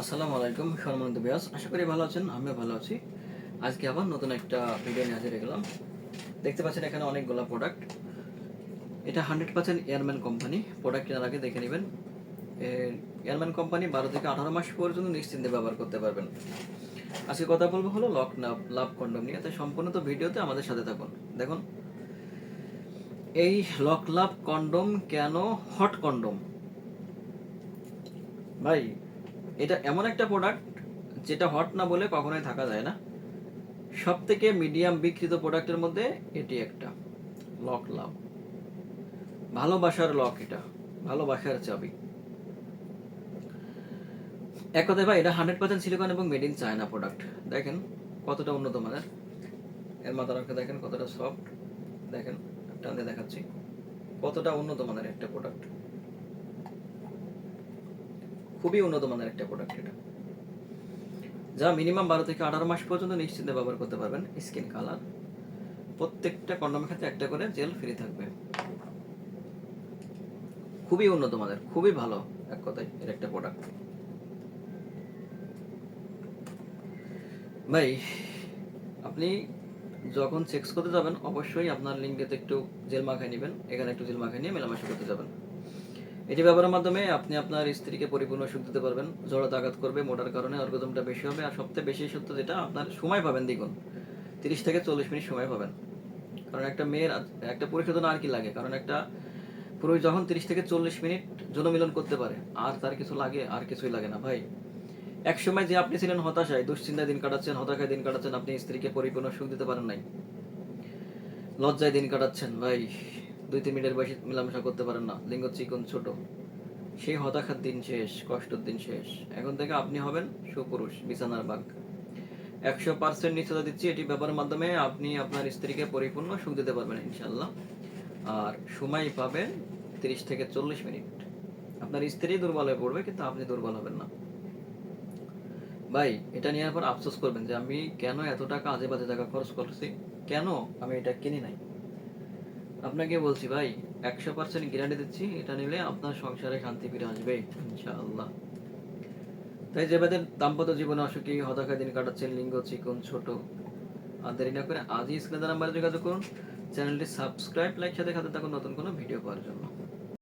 আসসালামু আলাইকুম সম্মানিত ভিউয়ার্স, আশা করি ভালো আছেন। আমিও ভালো আছি। আজকে আবার নতুন একটা ভিডিও নিয়ে হাজির হয়ে গেলাম। দেখতে পাচ্ছেন এখানে অনেকগুলো প্রোডাক্ট। এটা 100% এয়ারম্যান কোম্পানি। প্রোডাক্ট কেনার আগে দেখে নেবেন। এয়ারম্যান কোম্পানি 12 থেকে 18 মাস পর্যন্ত নিশ্চিন্তে ব্যবহার করতে পারবেন। আজকে কথা বলবো হলো লক লাভ কন্ডম নিয়ে। তাই সম্পূর্ণ তো ভিডিওতে আমাদের সাথে থাকুন। দেখুন, এই লক লাভ কন্ডম কেন হট কন্ডম? ভাই, এটা এমন একটা প্রোডাক্ট যেটা হট না বলে কখনোই থাকা যায় না। সব থেকে মিডিয়াম বিক্রিত প্রোডাক্টের মধ্যে এটি একটা। লক লাভ, ভালোবাসার লক, এটা ভালোবাসার চাবি। এক কথায় ভাই, এটা 100% সিলিকন এবং মেড ইন চায়না প্রোডাক্ট। দেখেন কতটা উন্নত মানের। এর মাথার অংশ দেখেন কতটা সফট। দেখেন, টান দিয়ে দেখাচ্ছি কতটা উন্নত মানের একটা প্রোডাক্ট। খুবই উন্নত মানের একটা প্রোডাক্ট এটা, যা মিনিমাম 12 থেকে 18 মাস পর্যন্ত নিশ্চিন্তে ব্যবহার করতে পারবেন। স্কিন কালার, প্রত্যেকটা কন্ডমের ক্ষেত্রে একটা করে জেল ফ্রি থাকবে। খুবই উন্নত মানের, খুবই ভালো। এক কথায় এর একটা প্রোডাক্ট। ভাই, আপনি যখন সেক্স করতে যাবেন অবশ্যই আপনার লিঙ্গেতে একটু জেল মাখায় নেবেন। এখানে একটু জেল মাখায় নিয়ে মেলামেশা করতে যাবেন। এটি ব্যবহারের মাধ্যমে আপনি আপনার স্ত্রীকে পরিপূর্ণ সুখ দিতে পারবেন। জড়তা আঘাত করবে, মোটার কারণে অর্গজমটা বেশি হবে। আর সবথেকে বেশি সত্য যেটা, আপনার সময় পাবেন দ্বিগুণ। 30 থেকে 40 মিনিট সময় পাবেন। কারণ একটা মেয়ের একটা পুরুষের জন্য আর কি লাগে, কারণ একটা পুরুষ যখন 30 থেকে 40 মিনিট যৌনমিলন করতে পারে, আর তার কিছু লাগে? আর কিছুই লাগে না ভাই। এক সময় যে আপনি ছিলেন হতাশায়, দুশ্চিন্তায় দিন কাটাচ্ছেন, হতাশায় দিন কাটাচ্ছেন, আপনি স্ত্রীকে পরিপূর্ণ সুখ দিতে পারেন নাই, লজ্জায় দিন কাটাচ্ছেন ভাই, 2-3 মিনিটের বেশি মেলামেশা করতে পারেন না, লিঙ্গ চিকন ছোট, সেই হতাশার দিন শেষ, কষ্টের দিন শেষ। এখন থেকে আপনি হবেন সুপুরুষ, বিছানার বাঘ। 100% নিশ্চয়তা দিচ্ছি, এটি ব্যবহারের মাধ্যমে আপনি আপনার স্ত্রীকে পরিপূর্ণ সুখ দিতে পারবেন ইনশাল্লাহ। আর সময় পাবেন 30 থেকে 40 মিনিট। আপনার স্ত্রী দুর্বল হয়ে পড়বে, কিন্তু আপনি দুর্বল হবেন না। ভাই, এটা নেওয়ার পর আফসোস করবেন যে আমি কেন এত টাকা আজে বাজে টাকা খরচ করছি, কেন আমি এটা কিনি নাই। আপনাকে বলছি ভাই, 100% গ্যারান্টি দিচ্ছি, এটা নিলে আপনার সংসারে শান্তি ফিরে আসবে ইনশাআল্লাহ। তাই যে বাদের দাম্পত্য জীবনে অসুখী, হতাশায় দিন কাটাচ্ছেন, লিঙ্গ চিকন ছোট, আর দেরি না করে আজই স্ক্রিনে নাম্বারে যোগাযোগ করুন। চ্যানেলটি সাবস্ক্রাইব, লাইক সাথে থাকুন নতুন কোনো ভিডিও পাওয়ার জন্য।